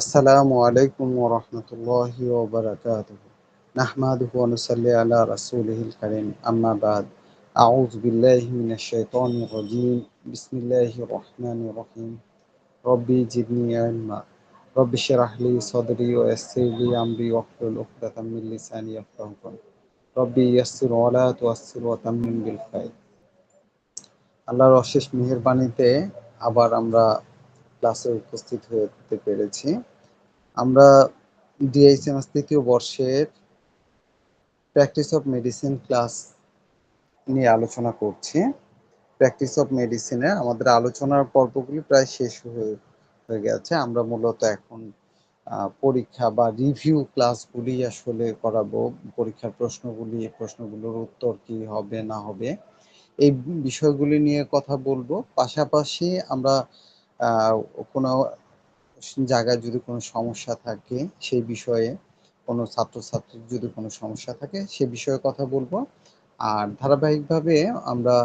আসসালামু আলাইকুম ওয়া রাহমাতুল্লাহি ওয়া বারাকাতুহু। নাহমাদুহু ওয়া নুসাল্লি আলা রাসূলিহিল কারীম। আম্মা বা'দ। আউযু বিল্লাহি মিনাশ শাইতানির রাজীম। বিসমিল্লাহির রহমানির রহিম। রব্বি জিদনি ইলমা। রব্বি ইশরাহ লি সাদরি ওয়া ইয়াসসির লি আমরি ওয়াহলুল উকদাতাম মিন লিসানি ইয়াফকাহু কওলি। রব্বি ইয়াসসির ওয়া লা তু'আসসির ওয়া তাম্মিম বিল খায়র। আল্লাহর অশেষ মেহেরবানিতে আবার আমরা ক্লাসে উপস্থিত হতে পেরেছি। আমরা ডিআইসিএমএস তৃতীয় বর্ষের প্র্যাকটিস অফ মেডিসিন ক্লাস নিয়ে আলোচনা করছি। প্র্যাকটিস অফ মেডিসিনে আমাদের আলোচনার পর্বগুলি প্রায় শেষ হয়ে গেছে। আমরা মূলত এখন পরীক্ষা বা রিভিউ ক্লাসগুলি আসলে করাবো। পরীক্ষার প্রশ্নগুলোর উত্তর কি হবে না হবে এই বিষয়গুলি নিয়ে কথা বলবো। পাশাপাশি আমরা কোনো জায়গায় যদি কোনো সমস্যা থাকে সেই বিষয়ে, কোনো ছাত্রছাত্রীর যদি কোনো সমস্যা থাকে সে বিষয়ে কথা বলবো। আর ধারাবাহিকভাবে আমরা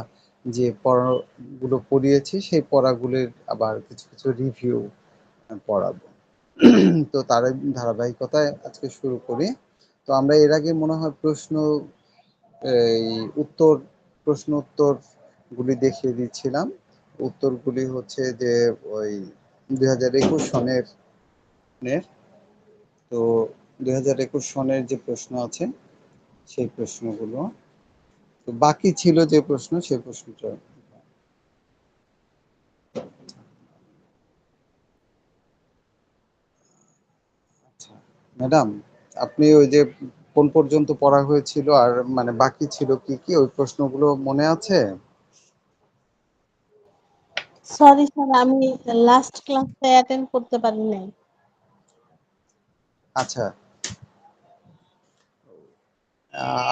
যে পড়াগুলো পড়িয়েছি সেই পড়াগুলির আবার কিছু কিছু রিভিউ পড়াবো। তো তার ধারাবাহিকতায় আজকে শুরু করি। তো আমরা এর আগে মনে হয় এই উত্তর প্রশ্ন উত্তর গুলি দেখিয়ে দিচ্ছিলাম। উত্তরগুলি হচ্ছে যে ওই 2021 সনের তো 2021 সনের যে প্রশ্ন আছে সেই প্রশ্নগুলো, তো বাকি ছিল যে প্রশ্ন সেই প্রশ্নটা। আচ্ছা ম্যাডাম, আপনি ওই যে কোন পর্যন্ত পড়া হয়েছিল আর মানে বাকি ছিল কি কি ওই প্রশ্নগুলো মনে আছে? সরি স্যার, আমি লাস্ট ক্লাসে অ্যাটেন্ড করতে পারি নাই। আচ্ছা,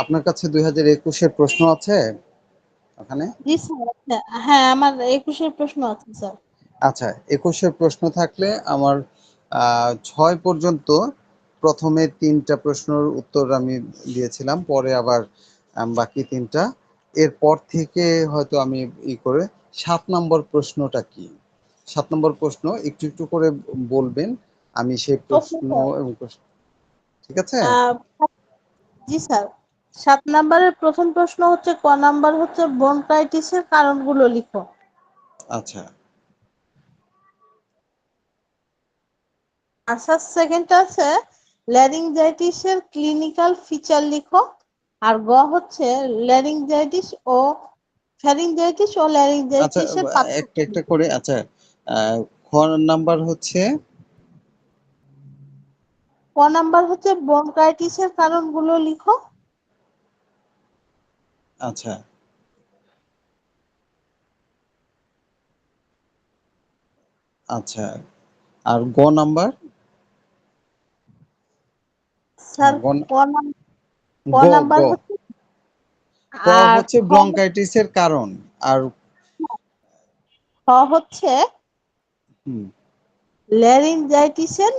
আপনার কাছে 2021-এর প্রশ্ন আছে ওখানে? জি স্যার, আচ্ছা, হ্যাঁ আমার 21-এর প্রশ্ন আছে স্যার। আচ্ছা, 21-এর প্রশ্ন থাকলে আমার 6 পর্যন্ত প্রথমে 3টা প্রশ্নের উত্তর আমি দিয়েছিলাম, পরে আবার বাকি 3টা। এরপর থেকে হয়তো আমি করে 7 নম্বর প্রশ্নটা কি? 7 নম্বর প্রশ্ন একটু একটু করে বলবেন, আমি সেই ওকে প্রশ্ন স্যার। এবং ঠিক আছে? আহ, জি স্যার, 7 নাম্বারের প্রথম প্রশ্ন হচ্ছে, ক নাম্বার হচ্ছে ব্রঙ্কাইটিসের কারণগুলো লিখো। আচ্ছা আর স্যার সেকেন্ডটা আছে ল্যারিঙ্জাইটিসের ক্লিনিক্যাল ফিচার লিখো। আর গ হচ্ছে ল্যারিঙ্জাইটিস ও ফ্যারিঞ্জাইটিস ও আচ্ছা, ল্যারিঙ্জাইটিসের পার্থক্য একটা একটা লিখো। করে। আচ্ছা, খ নাম্বার হচ্ছে। ক নাম্বার হচ্ছে ব্রঙ্কাইটিসের কারণগুলো লিখো। আচ্ছা, আচ্ছা, আর গ নাম্বার? স্যার গ ক গ গ নাম্বার হচ্ছে, ক আর হচ্ছে ব্রঙ্কাইটিসের কারণ। আর হচ্ছে হুম, ল্যারিঞ্জাইটিসের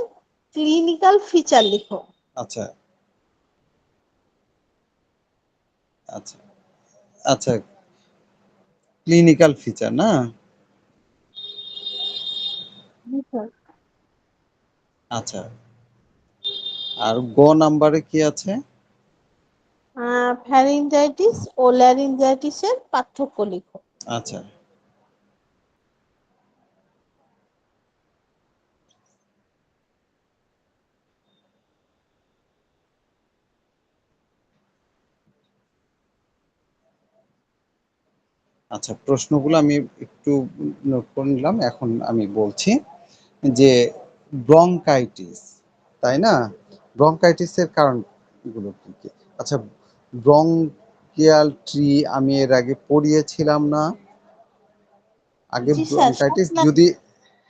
ক্লিনিক্যাল ফিচার লিখো। আচ্ছা, আচ্ছা, আচ্ছা, ক্লিনিক্যাল ফিচার না? জি স্যার। আচ্ছা, আর গ নাম্বারে কি আছে? ফ্যারিঞ্জাইটিস ও ল্যারিঞ্জাইটিসের পার্থক্য লিখো। আচ্ছা, আচ্ছা, প্রশ্নগুলো আমি একটু নোট করে নিলাম, এখন আমি বলছি যে ব্রঙ্কাইটিস, তাই না? ব্রঙ্কাইটিসের কারণগুলো কি কি? আচ্ছা, ব্রঙ্কিয়াল ট্রি আমি এর আগে পড়িয়েছিলাম না? আগে জি স্যার, ব্রঙ্কাইটিস যদি,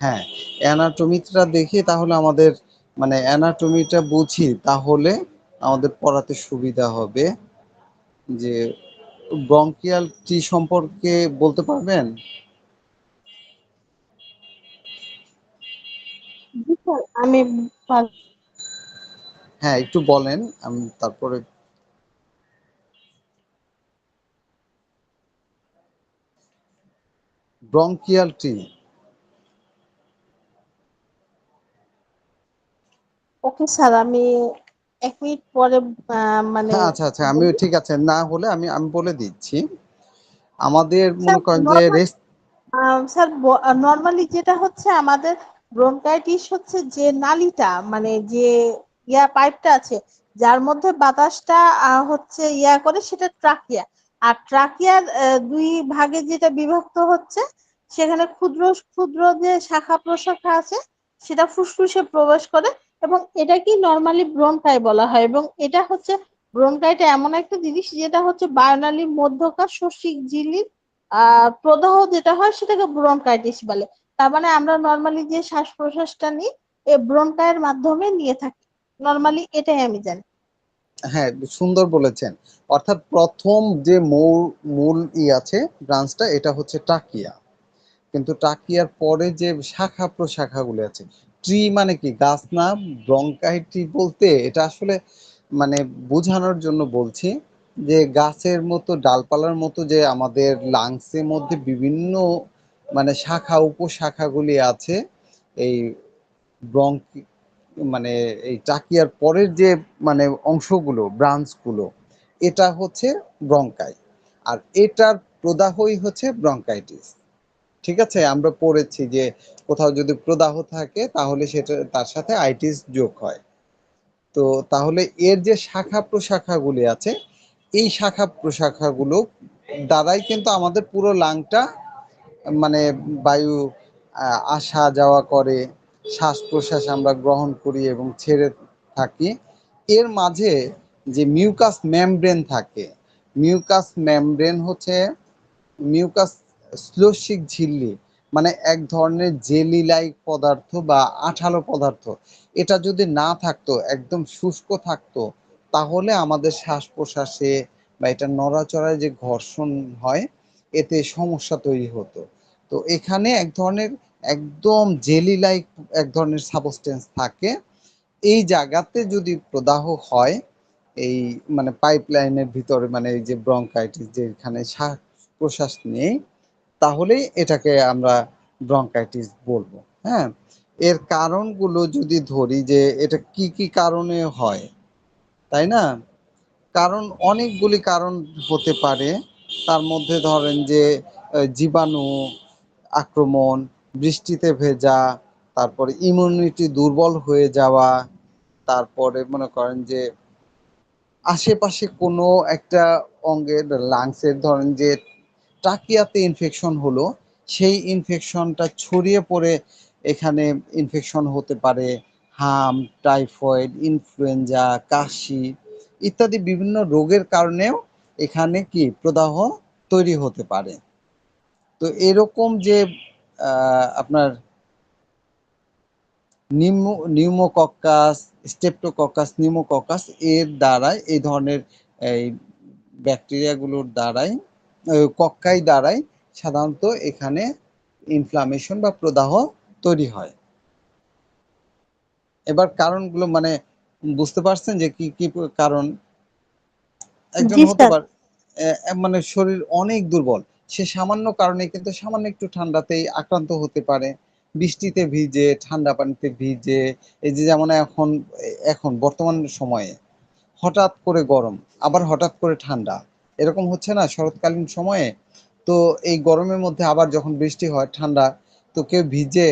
হ্যাঁ, অ্যানাটমিটা দেখি তাহলে আমাদের মানে অ্যানাটমিটা বুঝি তাহলে আমাদের পড়াতে সুবিধা হবে। যে ব্রঙ্কিয়াল ট্রি সম্পর্কে বলতে পারবেন? জি স্যার, আমি হ্যাঁ, একটু বলেন, আমি তারপরে। ব্রঙ্কিয়াল ট্রি ওকে স্যার, আমি 1 মিনিট পরে মানে হ্যাঁ, আচ্ছা আচ্ছা, আমি বলি। ঠিক আছে, না হলে আমি আমি বলে দিচ্ছি। আমাদের স্যার মনে করেন যে নর্মাল, রেস্ট। স্যার নর্মালি যেটা হচ্ছে আমাদের ব্রোনকাইটিস হচ্ছে যে নালীটা, মানে যে পাইপটা আছে যার মধ্যে বাতাসটা হচ্ছে করে, সেটা ট্রাকিয়া। আর ট্রাকিয়ার 2 ভাগে যেটা বিভক্ত হচ্ছে, সেখানে ক্ষুদ্র ক্ষুদ্র যে শাখা প্রশাখা আছে সেটা ফুসফুসে প্রবেশ করে, এবং এটাকেই নর্মালি ব্রোনকাই বলা হয়। এবং এটা হচ্ছে, ব্রোনকাইটা এমন একটা জিনিস যেটা হচ্ছে বায়ুনালীর মধ্যকার শস্যিক ঝিল্লির প্রদাহ যেটা হয় সেটাকে ব্রনকাইটিস বলে। তার মানে আমরা নর্মালি যে শ্বাস প্রশ্বাসটা নিই এই ব্রনকায়ের মাধ্যমে নিয়ে থাকি, নর্মালি এটাই আমি জানি। হ্যাঁ, সুন্দর বলেছেন। অর্থাৎ প্রথম যে মূল মূল আছে ব্রাঞ্চটা, এটা হচ্ছে টাকিয়া। কিন্তু টাকিয়ার পরে যে শাখা প্রশাখাগুলো আছে, ট্রি মানে কি গাছ না? ব্রঙ্কাইটি বলতে এটা আসলে মানে বোঝানোর জন্য বলছি যে গাছের মতো ডালপালার মতো যে আমাদের লাংসের মধ্যে বিভিন্ন মানে শাখা উপশাখাগুলি আছে, এই ব্রঙ্ক মানে এই ট্রাকিয়ার পরের যে মানে অংশগুলো ব্রাঞ্চগুলো, এটা হচ্ছে ব্রঙ্কাই। আর এটার প্রদাহই হচ্ছে ব্রঙ্কাইটিস। ঠিক আছে, আমরা পড়েছি যে কোথাও যদি প্রদাহ থাকে তাহলে সেটা তার সাথে আইটিস যোগ হয়। তো তাহলে এর যে শাখা প্রশাখাগুলি আছে, এই শাখা প্রশাখাগুলো দ্বারাই কিন্তু আমাদের পুরো লাংটা মানে বায়ু আসা যাওয়া করে, শ্বাস প্রশ্বাস আমরা গ্রহণ করি এবং ছেড়ে থাকি। এর মাঝে যে মিউকাস মেমব্রেন থাকে, মিউকাস মেমব্রেন হচ্ছে মিউকাস শ্লেষ্মিক ঝিল্লি, মানে এক ধরনের জেলি লাইক পদার্থ বা আঠালো পদার্থ। এটা যদি না থাকতো, একদম শুষ্ক থাকতো, তাহলে আমাদের শ্বাস প্রশ্বাসে বা এটা নড়াচড়ায় যে ঘর্ষণ হয়, এতে সমস্যা তৈরি হতো। তো এখানে এক ধরনের একদম জেলি লাইক এক ধরনের সাবস্টেন্স থাকে। এই জায়গাতে যদি প্রদাহ হয়, এই মানে পাইপলাইনের ভিতরে, মানে এই যে ব্রঙ্কাইটিস যেখানে শ্বাস প্রশ্বাস নেই, তাহলেই এটাকে আমরা ব্রঙ্কাইটিস বলবো। হ্যাঁ, এর কারণগুলো যদি ধরি যে এটা কি কি কারণে হয়, তাই না? কারণ অনেকগুলি কারণ হতে পারে। তার মধ্যে ধরেন যে জীবাণু আক্রমণ, বৃষ্টিতে ভেজা, তারপরে ইমিউনিটি দুর্বল হয়ে যাওয়া, তারপরে মনে করেন যে আশেপাশে কোনো একটা অঙ্গের লাংসের ধরেন যে ট্রাকিয়াতে ইনফেকশন হলো, সেই ইনফেকশনটা ছড়িয়ে পড়ে এখানে ইনফেকশন হতে পারে। হাম, টাইফয়েড, ইনফ্লুয়েঞ্জা, কাশি ইত্যাদি বিভিন্ন রোগের কারণেও এখানে কি প্রদাহ তৈরি হতে পারে। তো এরকম যে আপনার নিউমোকক্কাস, স্টেপ্টোকক্কাস, নিউমোকক্কাস এর দ্বারাই এই ধরনের এই ব্যাকটেরিয়াগুলোর দ্বারাই কক্কাই দ্বারাই সাধারণত এখানে ইনফ্লামেশন বা প্রদাহ তৈরি হয়। এবার কারণগুলো মানে বুঝতে পারছেন যে কি কি কারণ? একজন জি হতে স্যার। পারে মানে শরীর অনেক দুর্বল, সে সামান্য কারণে কিন্তু সামান্য একটু ঠান্ডাতেই আক্রান্ত হতে পারে। বৃষ্টিতে ভিজে, ঠান্ডা পানিতে ভিজে, এই যে যেমন এখন এখন বর্তমান সময়ে হঠাৎ করে গরম, আবার হঠাৎ করে ঠান্ডা, এরকম হচ্ছে না শরৎকালীন সময়ে? তো এই গরমের মধ্যে আবার যখন বৃষ্টি হয় ঠান্ডা, তো কেউ ভিজে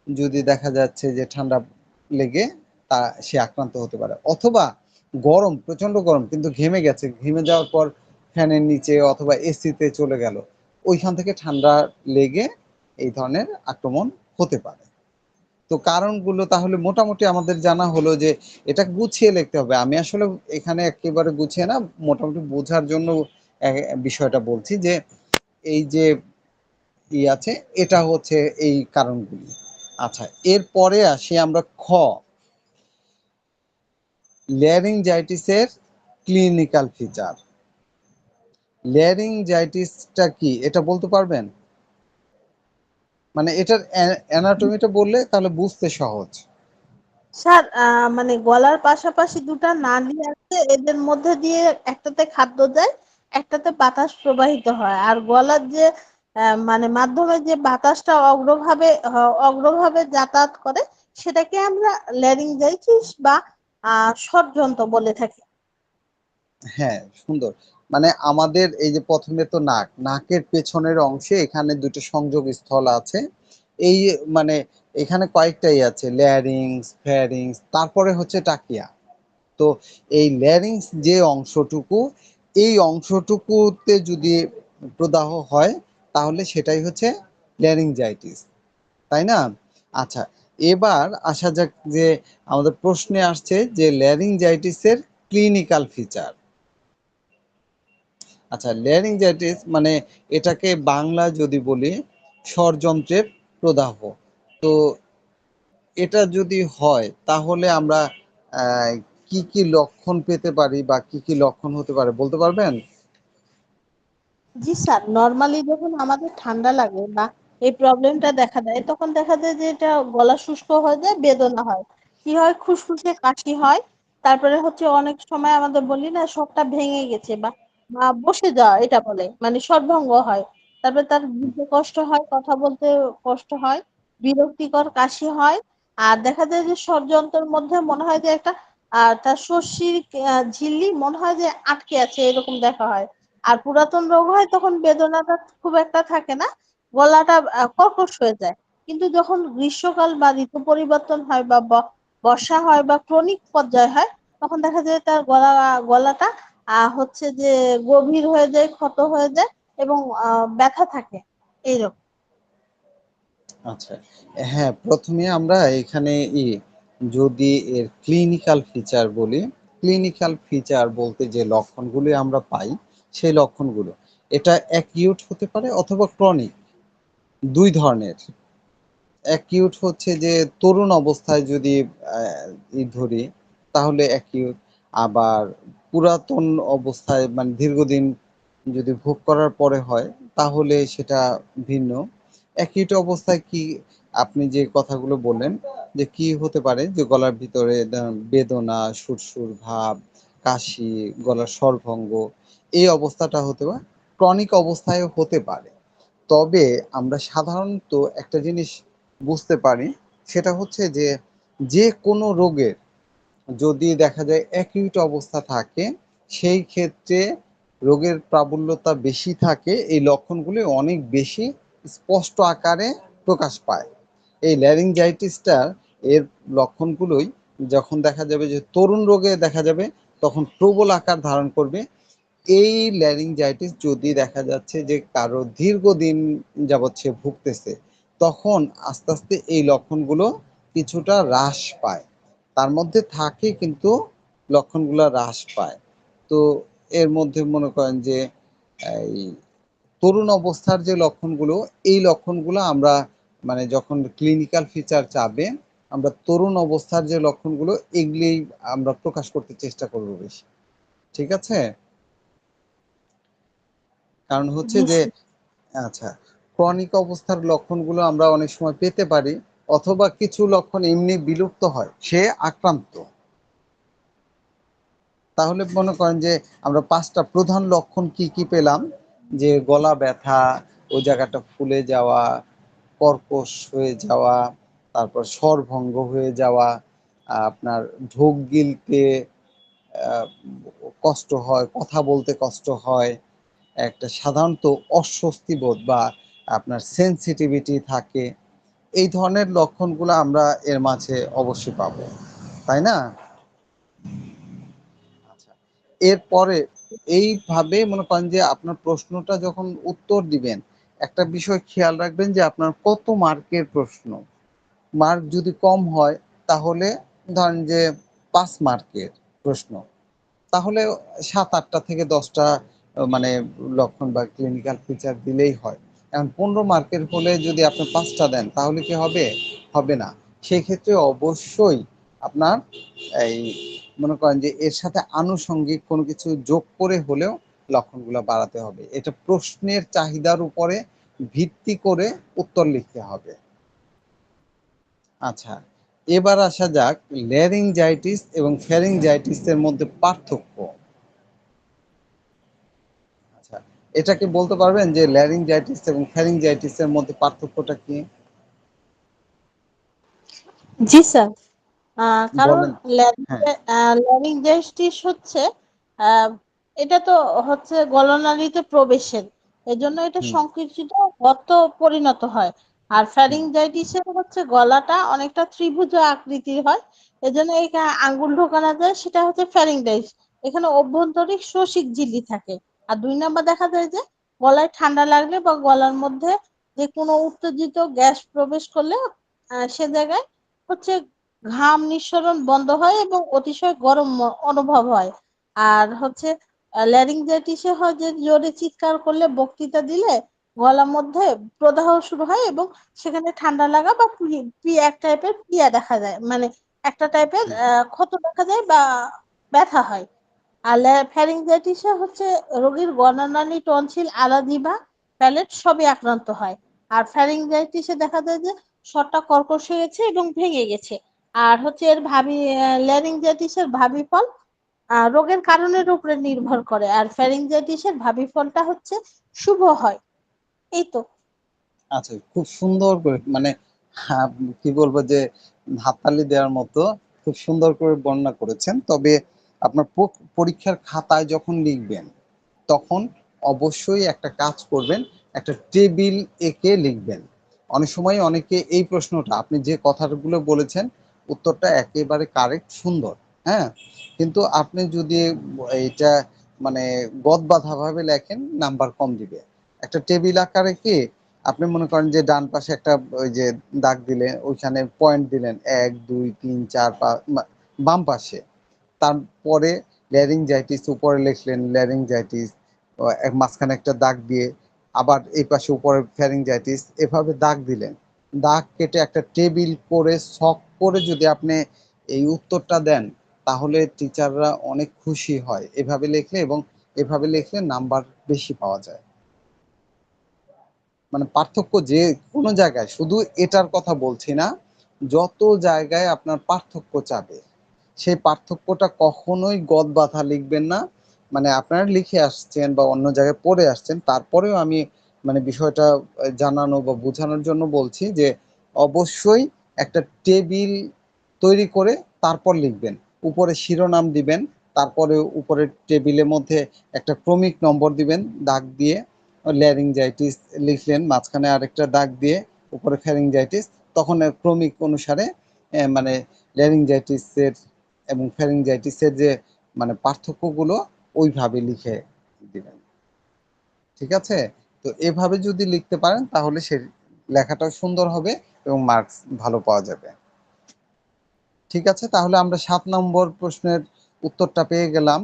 যদি দেখা যাচ্ছে যে ঠান্ডা লেগে তা সে আক্রান্ত হতে পারে। অথবা গরম, প্রচন্ড গরম কিন্তু ঘেমে গেছে, ঘেমে যাওয়ার পর ফ্যানের নিচে অথবা এসিতে চলে গেল, ওইখান থেকে ঠান্ডা লেগে এই ধরনের আক্রমণ হতে পারে। তো কারণগুলো তাহলে মোটামুটি আমাদের জানা হলো যে এটা গুছিয়ে লিখতে হবে। আমি আসলে এখানে একেবারে গুছিয়ে না, মোটামুটি বোঝার জন্য বিষয়টা বলছি যে এই যে আছে, এটা হচ্ছে এই কারণগুলি। আচ্ছা, এরপরে আসি আমরা ল্যারিঞ্জাইটিসের ক্লিনিক্যাল ফিচার। ল্যারিঞ্জাইটিসটা কি এটা বলতে পারবেন? মানে এটার অ্যানাটমিটা বললে তাহলে বুঝতে সহজ। স্যার মানে গলার পাশাপাশি 2টা নালী আছে, এদের মধ্যে দিয়ে একটাতে খাদ্য যায়, একটাতে বাতাস প্রবাহিত হয়। আর গলার যে মানে মাধ্যমে যে বাতাসটা অগ্রভাবে অগ্রভাবে যাতায়াত করে, সেটাকে আমরা ল্যারিঞ্জাইটিস বা ষড়যন্ত্র বলে থাকি। হ্যাঁ, সুন্দর। মানে আমাদের এই যে প্রথমে তো নাকের পেছনের অংশে এখানে দুটো সংযোগ স্থল আছে। এই মানে এখানে কয়েকটাই আছে, ল্যারিংস, ফ্যারিংস, তারপরে হচ্ছে টাকিয়া। তো এই ল্যারিংস যে অংশটুকু, এই অংশটুকুতে যদি প্রদাহ হয় তাহলে সেটাই হচ্ছে ল্যারিঞ্জাইটিস, তাই না? আচ্ছা, এবার আসা যাক যে আমাদের প্রশ্নে আসছে যে ল্যারিঞ্জাইটিসের ক্লিনিক্যাল ফিচার। আচ্ছা, ল্যারিঞ্জাইটিস মানে এটাকে বাংলা যদি বলি ষড়যন্ত্রের প্রদাহ। তো এটা যদি হয় তাহলে আমরা আহ, কি কি লক্ষণ পেতে পারি বা কি কি লক্ষণ হতে পারে বলতে পারবেন? জি স্যার, নর্মালি যখন আমাদের ঠান্ডা লাগে বা এই প্রবলেমটা দেখা দেয়, তখন দেখা যায় যে এটা গলা শুষ্ক হয়ে যায়, বেদনা হয়, কি হয়, খুসখুসে কাশি হয়। তারপরে হচ্ছে অনেক সময় আমাদের বলি না সবটা ভেঙে গেছে বা বা বসে যাওয়া, এটা বলে মানে সর্বভঙ্গ হয়। তারপরে তার বুঝতে কষ্ট হয়, কথা বলতে কষ্ট হয়, বিরক্তিকর কাশি হয়। আর দেখা যায় যে ষড়যন্ত্রের মধ্যে মনে হয় যে একটা তার শস্যির ঝিল্লি মনে হয় যে আটকে আছে, এরকম দেখা হয়। আর পুরাতন রোগ হয় তখন বেদনাটা খুব একটা থাকে না, গলাটা কর্কশ হয়ে যায়। কিন্তু যখন গ্রীষ্মকাল বা ঋতু পরিবর্তন হয় বা বর্ষা হয় বা ক্রনিক পর্যায় হয়, তখন দেখা যায় তার গলাটা হচ্ছে যে গভীর হয়ে যায়, ক্ষত হয়ে যায় এবং ব্যথা থাকে, এইরকম। আচ্ছা, হ্যাঁ, প্রথমে আমরা এখানে যদি এর ক্লিনিক্যাল ফিচার বলি, ক্লিনিক্যাল ফিচার বলতে যে লক্ষণগুলি আমরা পাই সেই লক্ষণগুলো, এটা অ্যাকিউট হতে পারে অথবা ক্রনিক, দুই ধরনের। অ্যাকিউট হচ্ছে যে তরুণ অবস্থায় যদি ধরি তাহলে অ্যাকিউট, আবার পুরাতন অবস্থায় মানে দীর্ঘদিন যদি ভোগ করার পরে হয় তাহলে সেটা ভিন্ন। অ্যাকিউট অবস্থায় কি আপনি যে কথাগুলো বললেন যে কি হতে পারে, যে গলার ভিতরে বেদনা, সুরসুর ভাব, কাশি, গলার স্বরভঙ্গ, এই অবস্থাটা হতে পারে। ক্রনিক অবস্থায় হতে পারে। তবে আমরা সাধারণত একটা জিনিস বুঝতে পারি, সেটা হচ্ছে যে যে কোনো রোগের যদি দেখা যায় অ্যাকিউট অবস্থা থাকে, সেই ক্ষেত্রে রোগের প্রাবল্যতা বেশি থাকে, এই লক্ষণগুলি অনেক বেশি স্পষ্ট আকারে প্রকাশ পায়। এই ল্যারিঞ্জাইটিসটা এর লক্ষণগুলোই যখন দেখা যাবে যে তরুণ রোগে দেখা যাবে, তখন প্রবল আকার ধারণ করবে। এই ল্যারিঞ্জাইটিস যদি দেখা যাচ্ছে যে কারো দীর্ঘদিন যাবৎ সে ভুগতেছে, তখন আস্তে আস্তে এই লক্ষণগুলো কিছুটা হ্রাস পায়। তার মধ্যে থাকে কিন্তু লক্ষণগুলো হ্রাস পায়। তো এর মধ্যে মনে করেন যে এই তরুণ অবস্থার যে লক্ষণগুলো, এই লক্ষণগুলো আমরা মানে যখন ক্লিনিক্যাল ফিচার চাবে, আমরা তরুণ অবস্থার যে লক্ষণগুলো এগুলি আমরা প্রকাশ করতে চেষ্টা করব বেশি। ঠিক আছে? কারণ হচ্ছে জি যে স্যার। আচ্ছা, ক্রনিক অবস্থার লক্ষণগুলো আমরা অনেক সময় পেতে পারি, অথবা কিছু লক্ষণ এমনি বিলুপ্ত হয়, সে আক্রান্ত। তাহলে মনে করেন যে আমরা 5টা প্রধান লক্ষণ কি কি পেলাম, যে গলা ব্যথা, ওই জায়গাটা ফুলে যাওয়া, কর্কশ হয়ে যাওয়া, তারপর স্বরভঙ্গ হয়ে যাওয়া, আপনার ঢোক গিলতে আহ, কষ্ট হয়, কথা বলতে কষ্ট হয়, একটা সাধারণত অস্বস্তি বোধ বা আপনার সেনসিটিভিটি থাকে। এই ধরনের লক্ষণগুলো আমরা এর মাঝে অবশ্যই পাবো, তাই না? আচ্ছা, এরপরে এইভাবে মনে করেন যে আপনার প্রশ্নটা যখন উত্তর দিবেন, একটা বিষয় খেয়াল রাখবেন যে আপনার কত মার্কের প্রশ্ন। মার্ক যদি কম হয় তাহলে ধরেন যে 5 মার্কের প্রশ্ন, তাহলে 7-8টা থেকে 10টা মানে লক্ষণ বা ক্লিনিক্যাল ফিচার দিলেই হয়। এখন 15 মার্কের হলে যদি আপনি 5টা দেন তাহলে কি হবে? হবে না। সেই ক্ষেত্রে অবশ্যই আপনার এই মনে করেন যে এর সাথে আনুষঙ্গিক কোনো কিছু যোগ করে হলেও লক্ষণগুলো বাড়াতে হবে। এটা প্রশ্নের চাহিদার উপরে ভিত্তি করে উত্তর লিখতে হবে। আচ্ছা, এবার আসা যাক ল্যারিঞ্জাইটিস এবং ফ্যারিঞ্জাইটিসের মধ্যে পার্থক্য। আচ্ছা, এটা কি বলতে পারবেন যে ল্যারিঞ্জাইটিস এবং ফ্যারিঞ্জাইটিসের মধ্যে পার্থক্যটা কি? জি স্যার। কারণ বলেন। হ্যাঁ। ল্যারিঞ্জাইটিস হচ্ছে আহ, এটা তো হচ্ছে গলনালীতে প্রবেশের, এজন্য এটা হুম। সংকুচিত গর্ত পরিণত হয়। আর হুম। ফ্যারিঞ্জাইটিসের হচ্ছে গলাটা অনেকটা ত্রিভুজ আকৃতির হয়, এজন্য এখানে আঙ্গুল ঢোকানো যায়, সেটা হচ্ছে ফ্যারিংজাইটিস। এখানে অভ্যন্তরীণ শ্বাসিক ঝিল্লি থাকে। আর 2 নাম্বার দেখা যায় যে গলায় ঠান্ডা লাগলে বা গলার মধ্যে যে কোনো উত্তেজিত গ্যাস প্রবেশ করলে সে জায়গায় হচ্ছে ঘাম নিঃসরণ বন্ধ হয় এবং অতিশয় গরম অনুভব হয়। আর হচ্ছে ল্যারিঞ্জাইটিসে হয় যে জোরে চিৎকার করলে, বক্তৃতা দিলে গলার মধ্যে প্রদাহ শুরু হয় এবং সেখানে ঠান্ডা লাগা বা এক টাইপের পিয়া দেখা যায়, মানে একটা টাইপের হুম। ক্ষত দেখা যায় বা ব্যথা হয়। আর ফ্যারিঞ্জাইটিসে হচ্ছে রোগীর গণনালী, টনসিল, আলাজিবা, প্যালেট সবই আক্রান্ত হয়। আর ফ্যারিঞ্জাইটিসে দেখা যায় যে স্বরটা কর্কশ হয়ে গেছে এবং ভেঙে গেছে। আর হচ্ছে এর ল্যারিঞ্জাইটিসের ভাবি ফল রোগের কারণের উপরে নির্ভর করে। আর ফ্যারিঞ্জাইটিসের ভাবি ফলটা হচ্ছে শুভ হয়। এই তো। আচ্ছা, খুব সুন্দর করে মানে হ্যাঁ, কি বলবো যে হাততালি দেওয়ার মতো খুব সুন্দর করে বর্ণনা করেছেন। তবে আপনার পরীক্ষার খাতায় যখন লিখবেন তখন অবশ্যই একটা কাজ করবেন, একটা টেবিল এঁকে লিখবেন। অনেক সময় অনেকে এই প্রশ্নটা আপনি যে কথাগুলো বলেছেন উত্তরটা একেবারে কারেক্ট, সুন্দর, হ্যাঁ, কিন্তু আপনি যদি এটা মানে গদ বাঁধা ভাবে লেখেন নাম্বার কম দিবে। একটা টেবিল আকারে কি আপনি মনে করেন যে ডান পাশে একটা ওই যে দাগ দিলেন, ওইখানে পয়েন্ট দিলেন 1 2 3 4 5, বাম পাশে তারপরে ল্যারিংজাইটিস উপরে লিখলেন ল্যারিংজাইটিস, মাঝখানে একটা দাগ দিয়ে আবার এই পাশে উপরে ফ্যারিংজাইটিস, এভাবে দাগ দিলেন। দাগ কেটে একটা টেবিল করে ছক করে যদি আপনি এই উত্তরটা দেন তাহলে টিচাররা অনেক খুশি হয় এভাবে লিখলে, এবং এভাবে লিখলে নাম্বার বেশি পাওয়া যায়। মানে পার্থক্য যে কোনো জায়গায়, শুধু এটার কথা বলছি না, যত জায়গায় আপনার পার্থক্য চাবে সেই পার্থক্যটা কখনোই গদ বাঁধা লিখবেন না। মানে আপনারা লিখে আসছেন বা অন্য জায়গায় পড়ে আসছেন, তারপরেও আমি মানে বিষয়টা জানানো বা বোঝানোর জন্য বলছি যে অবশ্যই একটা টেবিল তৈরি করে তারপর লিখবেন। উপরে শিরোনাম দিবেন, তারপরে উপরের টেবিলের মধ্যে একটা ক্রমিক নম্বর দিবেন দাগ দিয়ে। ল্যারিংজাইটিস লিখলেন, মাঝখানে আরেকটা দাগ দিয়ে উপরে ফ্যারিংজাইটিস, তখন এর ক্রমিক অনুসারে মানে ল্যারিংজাইটিসের এবং ফ্যারিংজাইটিসের যে মানে পার্থক্যগুলো ওইভাবে লিখে দিবেন। ঠিক আছে? তো এভাবে যদি লিখতে পারেন তাহলে সে লেখাটাও সুন্দর হবে এবং মার্কস ভালো পাওয়া যাবে। ঠিক আছে, তাহলে আমরা 7 নম্বর প্রশ্নের উত্তরটা পেয়ে গেলাম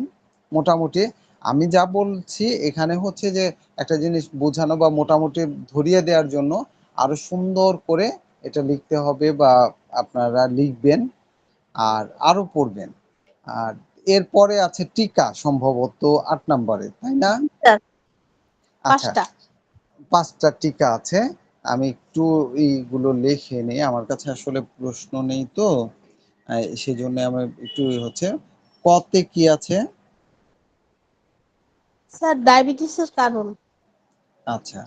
মোটামুটি। আমি যা বলছি এখানে হচ্ছে যে একটা জিনিস বোঝানো বা মোটামুটি ধরিয়ে দেওয়ার জন্য আরো সুন্দর করে এটা লিখতে হবে বা আপনারা লিখবেন আর আরো পড়বেন। আর এরপরে আছে টিকা, সম্ভবত 8 নম্বরে, তাই না? স্যার, আচ্ছা, 5টা। 5টা টিকা আছে। আমি একটু এইগুলো লিখে নিই, আমার কাছে আসলে প্রশ্ন নেই তো, সেজন্য আমার একটু হচ্ছে। কতে কি আছে? স্যার, ডায়াবেটিসের কারণ। আচ্ছা।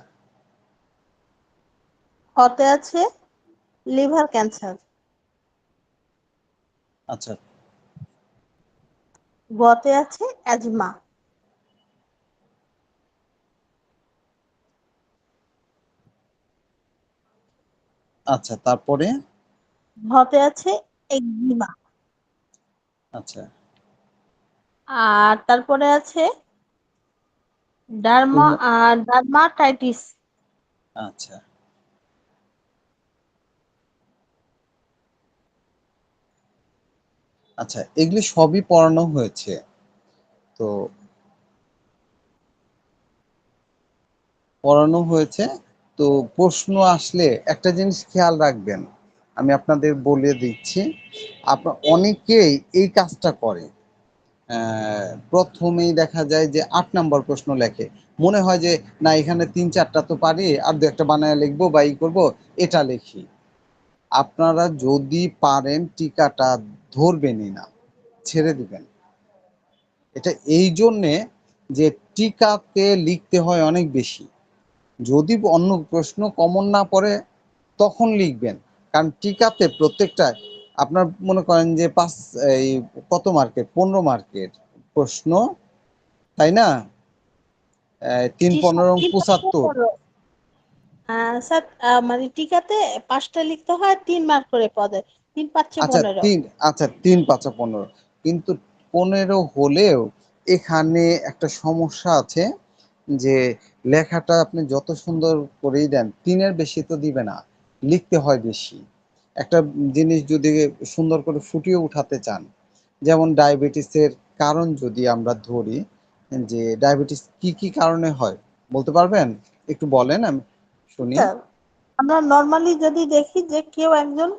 হতে আছে লিভার ক্যান্সার। আচ্ছা। গতে আছে অ্যাজমা। আচ্ছা, তারপরে? হতে আছে একজিমা। আচ্ছা। আর তারপরে আছে রুমা। ডার্মাটাইটিস। আচ্ছা। আচ্ছা, এগুলি সবই পড়ানো হয়েছে তো, পড়ানো হয়েছে তো। প্রশ্ন আসলে একটা জিনিস খেয়াল রাখবেন, আমি আপনাদের বলে দিচ্ছি। আপনার অনেকেই এই কাজটা করে, প্রথমেই দেখা যায় যে 8 নম্বর প্রশ্ন লেখে, মনে হয় যে না এখানে 3 4টা তো পারি, আর 2 একটা বানায় লিখবো বা ই করবো, এটা লিখি। আপনারা যদি পারেন টিকাটা ধরবেনই না, ছেড়ে দিবেন। এটা এই জন্যে যে টিকাতে লিখতে হয় অনেক বেশি। যদি অন্য প্রশ্ন কমন না পড়ে তখন লিখবেন, কারণ টিকাতে প্রত্যেকটা আপনার মনে করেন যে এই কত মার্কের, 15 মার্কের প্রশ্ন, তাই না? 3 জি স্যার, 15 3 5 75। 15। স্যার মানে টিকাতে 5টা লিখতে হয়, 3 মার্ক করে পদে, 3 5 আচ্ছা 15। 3, আচ্ছা 3 5 15, কিন্তু 15 হলেও এখানে একটা সমস্যা আছে যে লেখাটা আপনি যত সুন্দর করেই দেন, 3-এর বেশি তো দিবে না, লিখতে হয় বেশি। একটা জিনিস যদি সুন্দর করে ফুটিয়ে উঠাতে চান, যেমন ডায়াবেটিসের কারণ যদি আমরা ধরি, যে ডায়াবেটিস কি কি কারণে হয় বলতে পারবেন? একটু বলেন, আমি শুনি। স্যার, আমরা নর্মালি যদি দেখি যে কেউ একজন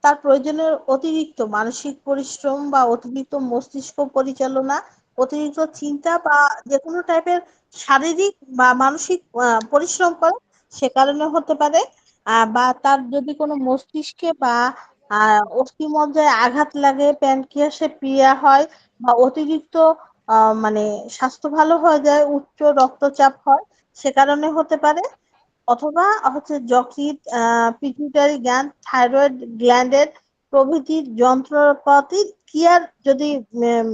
তার প্রয়োজনের অতিরিক্ত মানসিক পরিশ্রম বা অতিরিক্ত মস্তিষ্ক পরিচালনা, অতিরিক্ত চিন্তা বা যে কোনো টাইপের শারীরিক বা মানসিক পরিশ্রম করে, সে কারণে হতে পারে। বা তার যদি কোনো মস্তিষ্কে বা অস্থিমজ্জায় আঘাত লাগে, প্যানক্রিয়াসে পীড়া হয়, বা অতিরিক্ত মানে স্বাস্থ্য ভালো হয়ে যায়, উচ্চ রক্তচাপ হয়, সে কারণে হতে পারে। অথবা হচ্ছে যকৃৎ, পিটুইটারি গ্ল্যান্ড, থাইরয়েড গ্ল্যান্ডের প্রভৃতির যন্ত্রপাতি ক্রিয়ার যদি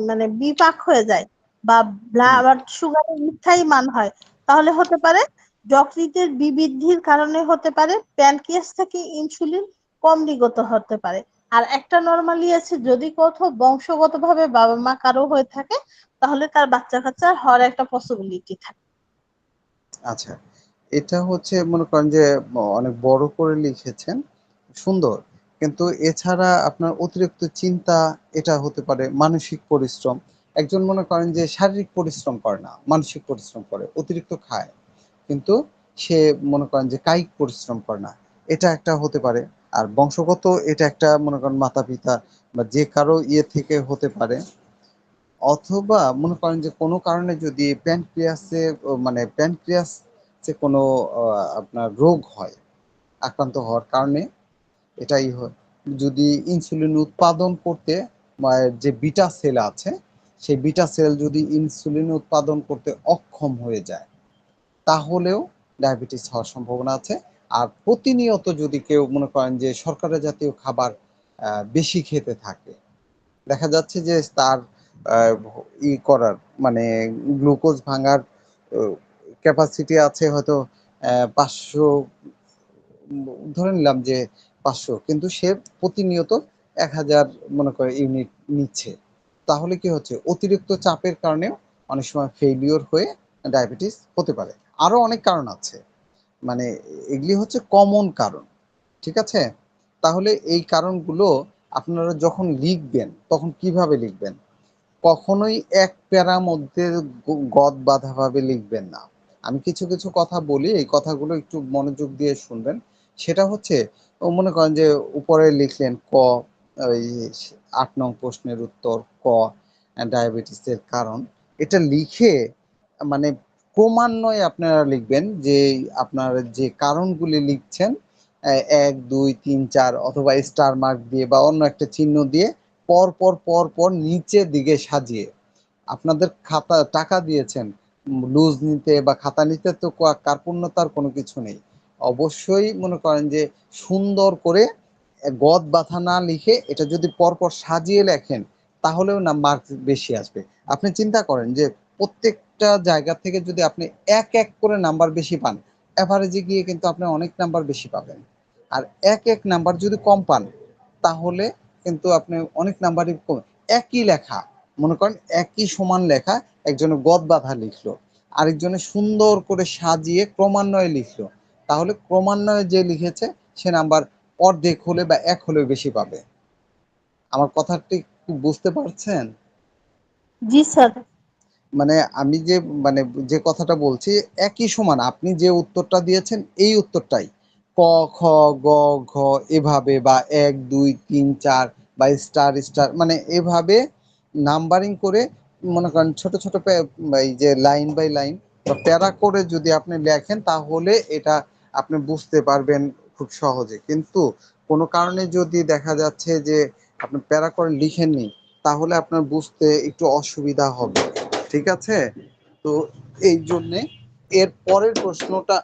মানে বিপাক হয়ে যায়, বা হুম, ব্লাড সুগারের মিথ্যাই মান হয়, তাহলে হতে পারে। যকৃতের বিবৃদ্ধির কারণে হতে পারে, প্যানক্রিয়াস থেকে ইনসুলিন কম নির্গত হতে পারে। আর একটা নরমালি আছে, যদি কোথাও বংশগতভাবে বাবা মা কারো হয়ে থাকে, তাহলে তার বাচ্চা কাচ্চা হওয়ার একটা পসিবিলিটি থাকে। আচ্ছা, এটা হচ্ছে মনে করেন যে অনেক বড় করে লিখেছেন, সুন্দর। কিন্তু এছাড়া আপনার অতিরিক্ত চিন্তা, এটা হতে পারে মানসিক পরিশ্রম। একজন মনে করেন যে শারীরিক পরিশ্রম করে না, মানসিক পরিশ্রম করে, অতিরিক্ত খায়। কিন্তু সে মনে করেন যে কায়িক পরিশ্রম করে না। এটা একটা হতে পারে। আর বংশগত, এটা একটা মনে করেন মাতা-পিতা বা যে কারো ইয়ে থেকে হতে পারে। অথবা মনে করেন যে কোনো কারণে যদি মানে প্যানক্রিয়াসে কোনো আপনার রোগ হয়, আক্রান্ত হওয়ার কারণে এটাই হয়। যদি ইনসুলিন উৎপাদন করতে যে বিটা সেল আছে, সেই বিটা সেল যদি ইনসুলিন উৎপাদন করতে অক্ষম হয়ে যায়, তাহলেও ডায়াবেটিস হওয়ার সম্ভাবনা আছে। আর প্রতিনিয়ত যদি কেউ মনে করেন যে শর্করা জাতীয় খাবার বেশি খেতে থাকে, দেখা যাচ্ছে যে তার আহ, করার মানে গ্লুকোজ ভাঙার ক্যাপাসিটি আছে হয়তো 500, ধরে নিলাম যে 500, কিন্তু সে প্রতিনিয়ত 1000 মনে করে ইউনিট নিচ্ছে, তাহলে কি হচ্ছে, অতিরিক্ত চাপের কারণে অনেক সময় ফেইলিওর হয়ে ডায়াবেটিস হতে পারে। আরো অনেক কারণ আছে, মানে এগুলি হচ্ছে কমন কারণ। ঠিক আছে? তাহলে এই কারণগুলো আপনারা যখন লিখবেন তখন কিভাবে লিখবেন? কখনোই এক প্যারার মধ্যে গদ বাঁধাভাবে লিখবেন না। আমি কিছু কিছু কথা বলি, এই কথাগুলো একটু মনোযোগ দিয়ে শুনবেন। সেটা হচ্ছে, মনে করেন যে উপরে লিখলেন ক, ওই 8 নং প্রশ্নের উত্তর ক, ডায়াবেটিসের কারণ। এটা লিখে মানে ক্রমান্বয়ে আপনারা লিখবেন যে আপনার যে কারণগুলি লিখছেন, 1 2 3 4 অথবা স্টার মার্ক দিয়ে বা অন্য একটা চিহ্ন দিয়ে পর পর পর পর নিচের দিকে সাজিয়ে, আপনাদের খাতা টাকা দিয়েছেন লুজ নিতে বা খাতা নিতে, তো কার্পণ্যতার কোনো কিছু নেই। অবশ্যই মনে করেন যে সুন্দর করে গদ বাঁধা না লিখে এটা যদি পরপর সাজিয়ে লেখেন, তাহলেও না মার্ক বেশি আসবে। আপনি চিন্তা করেন যে প্রত্যেকটা জায়গা থেকে যদি আপনি এক এক করে নাম্বার বেশি পান, এভারেজে গিয়ে কিন্তু আপনি অনেক নাম্বার বেশি পাবেন। আর এক এক নাম্বার যদি কম পান, তাহলে কিন্তু আপনি অনেক নাম্বারই কম। একই লেখা, মনে করেন একই সমান লেখা, একজনে গদ বাঁধা লিখলো, আরেকজনে সুন্দর করে সাজিয়ে ক্রমান্বয়ে লিখলো, তাহলে ক্রমান্বয়ে যে লিখেছে সে নাম্বার অর্ধেক হলে বা এক হলেও বেশি পাবে। আমার কথাটি কি বুঝতে পারছেন? জি স্যার। মানে আমি যে মানে যে কথাটা বলছি, একই সমান আপনি যে উত্তরটা দিয়েছেন এই উত্তরটাই ক খ গ ঘ এভাবে, বা 1 2 3 4 বা স্টার স্টার, মানে এভাবে নাম্বারিং করে, মনে করেন ছোট ছোট এই যে লাইন বাই লাইন বা প্যারা করে যদি আপনি লেখেন, তাহলে এটা আপনি বুঝতে পারবেন খুব সহজে। কিন্তু কোনো কারণে যদি দেখা যাচ্ছে যে আপনি প্যারা করে লিখেননি, তাহলে আপনার বুঝতে একটু অসুবিধা হবে। ঠিক আছে? তো এই জন্যে এর পরের প্রশ্নটা,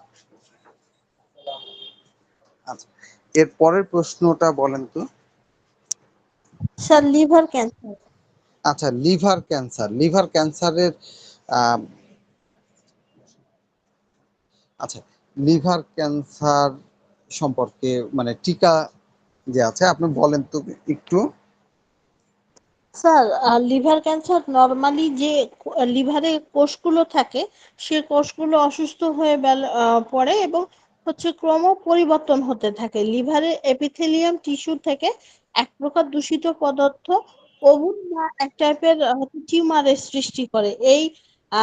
আচ্ছা, এর পরের প্রশ্নটা বলেন তো। Sir liver cancer. আচ্ছা, লিভার ক্যান্সারের আহ, আচ্ছা, লিভার ক্যান্সার সম্পর্কে মানে টিকা যে আছে আপনি বলেন তো একটু। স্যার লিভার ক্যান্সার নর্মালি যে লিভারে কোষগুলো থাকে সে কোষগুলো অসুস্থ হয়ে পড়ে এবং হচ্ছে ক্রম পরিবর্তন হতে থাকে লিভারের এপিথেলিয়াম টিস্যু থেকে এক প্রকার দূষিত পদার্থ ওভুন বা এক টাইপের টিউমারের সৃষ্টি করে এই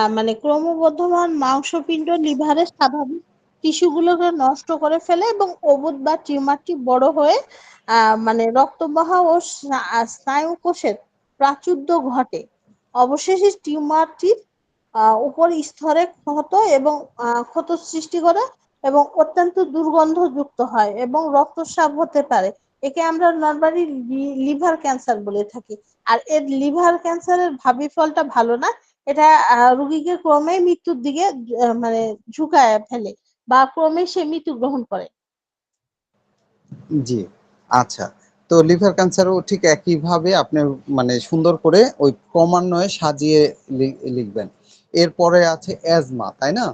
মানে ক্রমবর্ধমান মাংসপিণ্ড লিভারের স্বাভাবিক টিস্যুগুলোকে নষ্ট করে ফেলে এবং ওভুন বা টিউমারটি বড় হয়ে মানে রক্তবাহ ও স্নায়ু কোষের প্রাচুর্য ঘটে। অবশেষে টিউমারটির উপর স্তরে ক্ষত এবং ক্ষত সৃষ্টি করে এবং অত্যন্ত দুর্গন্ধযুক্ত হয় এবং রক্তস্রাব হতে পারে। একে আমরা নরমালি লিভার ক্যান্সার বলে থাকি। আর এর লিভার ক্যান্সারের ভাবিফলটা ভালো না। এটা রোগীকে ক্রমেই মৃত্যুর দিকে মানে ঝুঁকায় ফেলে বা ক্রমেই সে মৃত্যুগ্রহণ করে। জি, আচ্ছা। তো লিভার ক্যান্সারও ঠিক একইভাবে আপনি মানে সুন্দর করে ওই ক্রমান্বয়ে সাজিয়ে লিখবেন। এরপরে আছে অ্যাজমা, তাই না?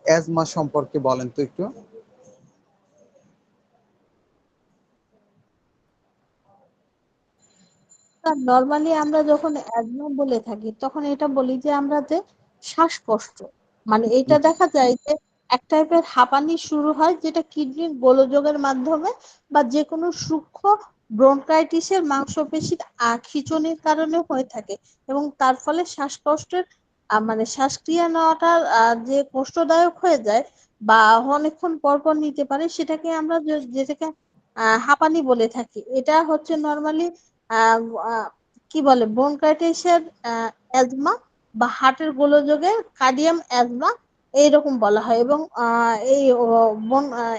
অ্যাজমা সম্পর্কে বলেন তো একটু। নর্মালি আমরা যখন অ্যাজমা বলে থাকি তখন এটা বলি যে আমরা যে শ্বাসকষ্ট মানে এটা জি, দেখা যায় যে এক টাইপের হাঁপানি শুরু হয় যেটা কিডনির গোলযোগের মাধ্যমে বা যে কোনো সূক্ষ্ম ব্রঙ্কাইটিসের মাংসপেশির খিঁচুনির কারণে হয়ে থাকে এবং তার ফলে শ্বাসকষ্টের মানে শ্বাসক্রিয়া নেওয়াটা যে কষ্টদায়ক হয়ে যায় বা অনেকক্ষণ পর পর নিতে পারে সেটাকে আমরা যেটাকে হাঁপানি বলে থাকি। এটা হচ্ছে নর্মালি আহ আহ, কি বলে ব্রঙ্কাইটিসের অ্যাজমা বা হার্টের গোলযোগে কার্ডিয়াম অ্যাজমা এইরকম বলা হয় এবং এই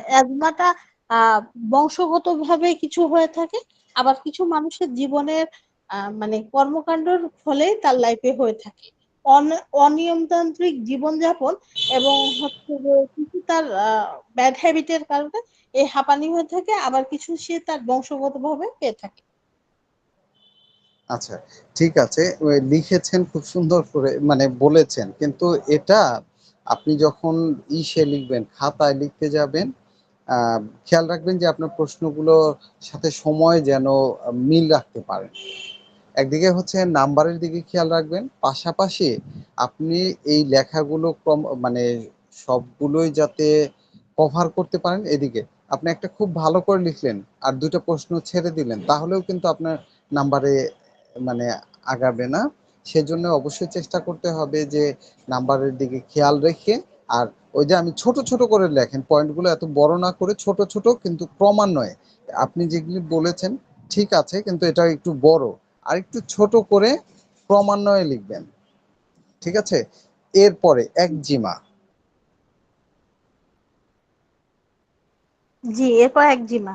অ্যাজমাটা আহ বংশগতভাবে কিছু হয়ে থাকে আবার কিছু মানুষের জীবনের মানে কর্মকাণ্ডের ফলে তার লাইফে হয়ে থাকে। অনিয়মতান্ত্রিক জীবনযাপন এবং হচ্ছে যে কিছু তার ব্যাড হ্যাবিটের কারণে এই হাঁপানি হয়ে থাকে আবার কিছু সে তার বংশগতভাবে পেয়ে থাকে। আচ্ছা, ঠিক আছে। ওই লিখেছেন খুব সুন্দর করে মানে বলেছেন। কিন্তু এটা আপনি যখন লিখবেন, খাতায় লিখতে যাবেন, খেয়াল রাখবেন যে আপনার প্রশ্নগুলোর সাথে সময় যেন মিল রাখতে পারেন। একদিকে হচ্ছে নাম্বারের দিকে খেয়াল রাখবেন, পাশাপাশি আপনি এই লেখাগুলো মানে সবগুলোই যাতে কভার করতে পারেন এদিকে। আপনি একটা খুব ভালো করে লিখলেন আর ২ টা প্রশ্ন ছেড়ে দিলেন, তাহলেও কিন্তু আপনার নাম্বারে মানে আগাবে না। সেজন্য অবশ্যই চেষ্টা করতে হবে যে নাম্বারের দিকে খেয়াল রেখে, আর ওই যে আমি ছোট, ছোট করে লেখেন, পয়েন্টগুলো এত বড় না করে ছোট, ছোট কিন্তু ক্রমান্বয়ে। আপনি যেগুলি বলেছেন ঠিক আছে, কিন্তু এটা একটু বড়। আরেকটু ছোট করে ক্রমান্বয়ে লিখবেন। ঠিক আছে? এরপরে একজিমা। জি এরপর একজিমা।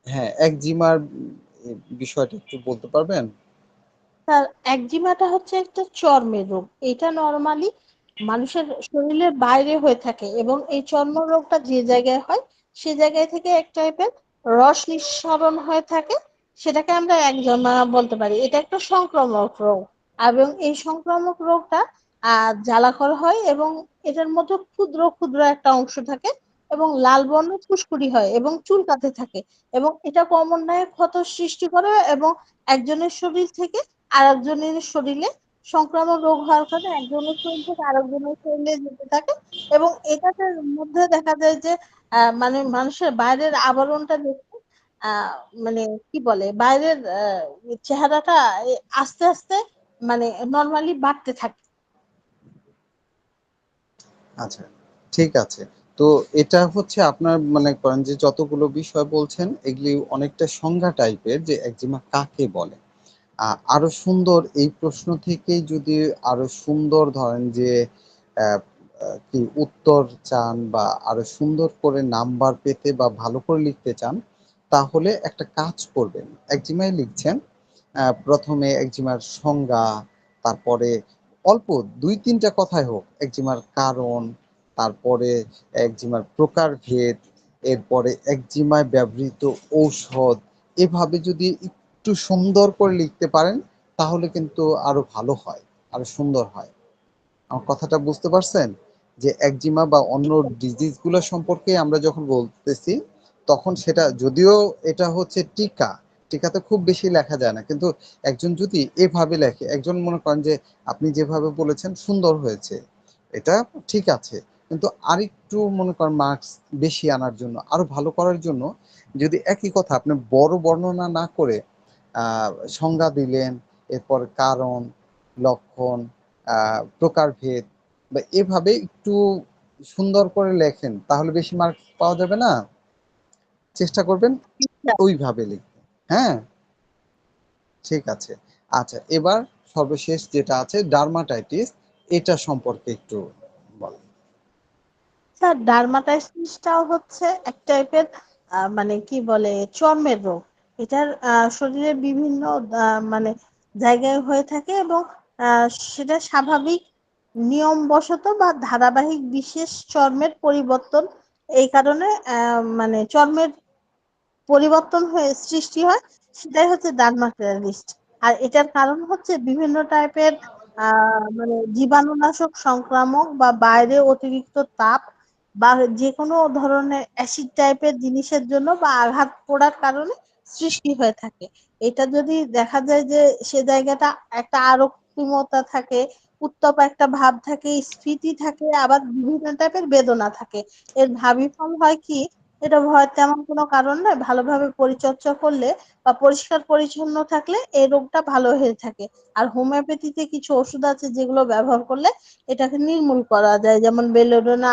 হ্যাঁ, একজিমার বিষয়টা একটু বলতে পারবেন? স্যার একজিমাটা হচ্ছে একটা চর্মের রোগ এটা নরমালি মানুষের শরীরের বাইরে হয়ে থাকে এবং এই চর্ম রোগটা যে জায়গায় হয় সে জায়গায় থেকে এক টাইপের রস নিঃসরণ হয়ে থাকে সেটাকে আমরা একজিমা বলতে পারি। এটা একটা সংক্রামক রোগ এবং এই সংক্রামক রোগটা জ্বালাকর হয় এবং এটার মধ্যে ক্ষুদ্র ক্ষুদ্র একটা অংশ থাকে এবং লাল বর্ণ ফুসকুড়ি হয় এবং চুলকাতে থাকে এবং এটা ক্রমান্বয়ে ক্ষত সৃষ্টি করে এবং একজনের শরীর থেকে আরেকজনের শরীরে সংক্রামক রোগ হওয়ার কারণে একজনের শরীর থেকে আরেকজনের শরীরে যেতে থাকে এবং এটাতে মধ্যে দেখা যায় যে মানে মানুষের বাইরের আবরণটা দেখে আহ মানে কি বলে বাইরের চেহারাটা আস্তে আস্তে মানে নর্মালি বাড়তে থাকে। আচ্ছা, ঠিক আছে। তো এটা হচ্ছে আপনার মনে করেন যে যতগুলো বিষয় বলছেন এগুলি অনেকটা সংজ্ঞা টাইপের যে একজিমা কাকে বলে। আরো সুন্দর এই প্রশ্ন থেকেই যদি আরো সুন্দর ধরেন যে আহ, কি উত্তর চান বা আরো সুন্দর করে নাম্বার পেতে বা ভালো করে লিখতে চান, তাহলে একটা কাজ করবেন। একজিমায় লিখছেন, প্রথমে একজিমার সংজ্ঞা, তারপরে অল্প ২-৩টা কথায় হোক একজিমার কারণ, তারপরে একজিমার প্রকারভেদ, এরপরে একজিমায় ব্যবহৃত ঔষধ। এভাবে যদি একটু সুন্দর করে লিখতে পারেন তাহলে কিন্তু আরো ভালো হয়, আরো সুন্দর হয়। আমার কথাটা বুঝতে পারছেন? যে একজিমা বা অন্য ডিজিজ গুলো সম্পর্কে আমরা যখন বলতেছি, তখন সেটা যদিও এটা হচ্ছে টিকা, টিকাতে খুব বেশি লেখা যায় না, কিন্তু একজন যদি এভাবে লেখে, একজন মনে করেন যে আপনি যেভাবে বলেছেন সুন্দর হয়েছে, এটা ঠিক আছে, কিন্তু আরেকটু মনে করেন মার্কস বেশি আনার জন্য, আরো ভালো করার জন্য, যদি একই কথা আপনি বড় বর্ণনা না করে সংজ্ঞা দিলেন, এরপর কারণ, লক্ষণ, প্রকারভেদ বা এভাবে একটু সুন্দর করে লেখেন, তাহলে বেশি মার্ক পাওয়া যাবে না? চেষ্টা করবেন ওইভাবে লিখতে। হ্যাঁ, ঠিক আছে। আচ্ছা, এবার সর্বশেষ যেটা আছে ডার্মাটাইটিস, এটা সম্পর্কে একটু বলেন। স্যার, ডার্মাটাইটিসটাও হচ্ছে এক টাইপের মানে কি বলে চর্মের রোগ। এটার শরীরের বিভিন্ন মানে জায়গায় হয়ে থাকে, এবং সেটা স্বাভাবিক নিয়মবশত বা ধারাবাহিক বিশেষ চর্মের পরিবর্তন, এই কারণে মানে চর্মের পরিবর্তন হয়ে সৃষ্টি হয়, সেটাই হচ্ছে ডার্মাটাইটিস। আর এটার কারণ হচ্ছে বিভিন্ন টাইপের মানে জীবাণুনাশক সংক্রামক বা বাইরে অতিরিক্ত তাপ বা যে কোনো ধরনের অ্যাসিড টাইপের জিনিসের জন্য বা আঘাত পড়ার কারণে সৃষ্টি হয়ে থাকে। এটা যদি দেখা যায় যে সে জায়গাটা একটা আরক্তিমতা থাকে, উত্তপ একটা ভাব থাকে, স্ফীতি থাকে, আবার বিভিন্ন টাইপের বেদনা থাকে। এর ভাবি ফল হয় কি, এটা ভয়ের তেমন কোনো কারণ নয়, ভালোভাবে পরিচর্যা করলে বা পরিষ্কার পরিচ্ছন্ন থাকলে এই রোগটা ভালো হয়ে থাকে। আর হোমিওপ্যাথিতে কিছু ওষুধ আছে যেগুলো ব্যবহার করলে এটাকে নির্মূল করা যায়, যেমন বেলোডোনা,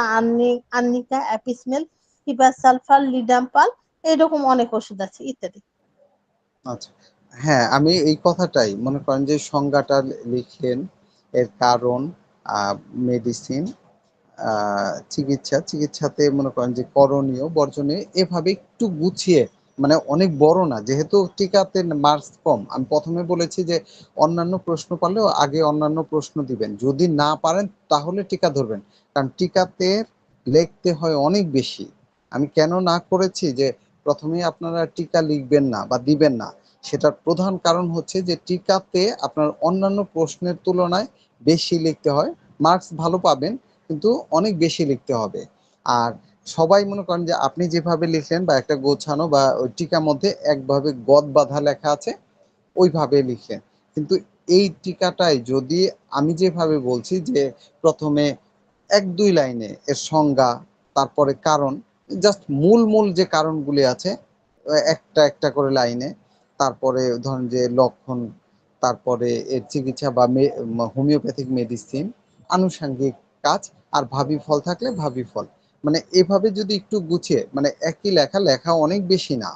আর্নিকা, অ্যাপিসমেল, হিপাসালফার, লিডাম্পাল, এরকম অনেক ওষুধ আছে ইত্যাদি। আচ্ছা, হ্যাঁ, আমি এই কথাটাই মনে করেন যে সংজ্ঞাটা লিখেন, এর কারণ, মেডিসিন, চিকিৎসাতে মনে করেন যে করণীয়, বর্জনীয়, এভাবে একটু গুছিয়ে, মানে অনেক বড় না, যেহেতু টিকাতে মার্কস কম, আমি প্রথমে বলেছি যে অন্যান্য প্রশ্ন পারলেও আগে অন্যান্য প্রশ্ন দিবেন, যদি না পারেন তাহলে টিকা ধরবেন, কারণ টিকাতে লিখতে হয় অনেক বেশি। আমি কেন না করেছি যে প্রথমে আপনারা টিকা লিখবেন না বা দিবেন না, সেটার প্রধান কারণ হচ্ছে যে টিকাতে আপনার অন্যান্য প্রশ্নের তুলনায় বেশি লিখতে হয়, মার্কস ভালো পাবেন কিন্তু অনেক বেশি লিখতে হবে। আর সবাই মনে করেন যে আপনি যেভাবে লিখলেন বা একটা গোছানো বা ওই টিকার মধ্যে একভাবে গদ বাঁধা লেখা আছে ওইভাবে লিখলেন, কিন্তু এই টিকাটাই যদি আমি যেভাবে বলছি যে প্রথমে ১-২ লাইনে এর সংজ্ঞা, তারপরে কারণ, জাস্ট মূল মূল যে কারণগুলি আছে একটা একটা করে লাইনে, তারপরে ধরেন যে লক্ষণ, তারপরে এর চিকিৎসা বা হোমিওপ্যাথিক মেডিসিন, আনুষঙ্গিক কাজ, আর ভাবি ফল থাকলে ভাবি ফল, মানে এভাবে যদি একটু গুছিয়ে, মানে একই লেখা, লেখা অনেক বেশি না,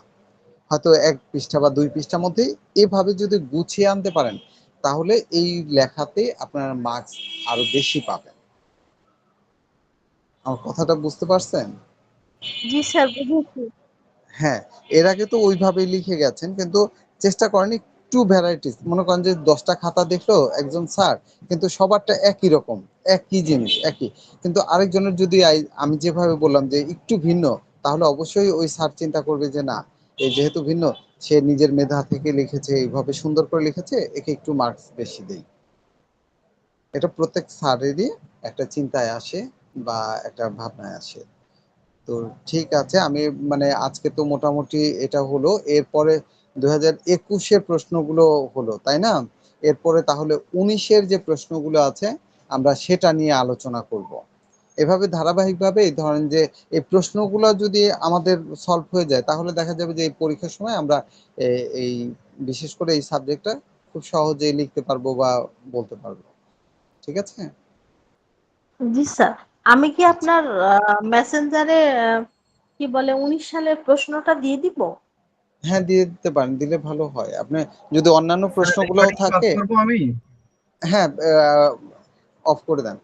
হয়তো ১ পৃষ্ঠা বা ২ পৃষ্ঠার মধ্যেই এভাবে যদি গুছিয়ে আনতে পারেন, তাহলে এই লেখাতে আপনার মার্কস আরো বেশি পাবেন। আমার কথাটা বুঝতে পারছেন? জি স্যার, বুঝেছি। হ্যাঁ, এর আগে তো ওইভাবেই লিখে গেছেন, কিন্তু চেষ্টা করেন একটু ভ্যারাইটিস, মনে করেন যে ১০টা খাতা দেখলো একজন স্যার, কিন্তু সবারটা একই রকম, একই জিনিস, একই, কিন্তু আরেকজনের যদি আমি যেভাবে বললাম যে একটু ভিন্ন, তাহলে অবশ্যই ওই স্যার চিন্তা করবে যে না, এই যেহেতু ভিন্ন, সে নিজের মেধা থেকে লিখেছে, এইভাবে সুন্দর করে লিখেছে, একে একটু মার্কস বেশি দেই। এটা প্রত্যেক স্যারেরই একটা চিন্তায় আসে বা একটা ভাবনায় আসে। তো ঠিক আছে, আমি মানে আজকে তো মোটামুটি এটা হলো, এরপরে 2021-এর প্রশ্নগুলো হলো, তাই না? এরপরে তাহলে 19-এর যে প্রশ্নগুলো আছে আমরা সেটা নিয়ে আলোচনা করব। এভাবে ধারাবাহিকভাবে ধরেন যে এই প্রশ্নগুলো যদি আমাদের সলভ হয়ে যায়, তাহলে দেখা যাবে যে এই পরীক্ষার সময় আমরা এই বিশেষ করে এই সাবজেক্টটা খুব সহজেই লিখতে পারবো বা বলতে পারবো। ঠিক আছে? জি স্যার, আমি কি আচ্ছা, আপনার মেসেঞ্জারে কি বলে 19 সালের প্রশ্নটা দিয়ে দিব? হ্যাঁ, দিয়ে দিতে পারেন, দিলে ভালো হয়। আপনি যদি অন্যান্য স্যার প্রশ্নগুলোও রেকর্ডিং কি অফ থাকে, করবো আমি? হ্যাঁ, অফ করে দেন।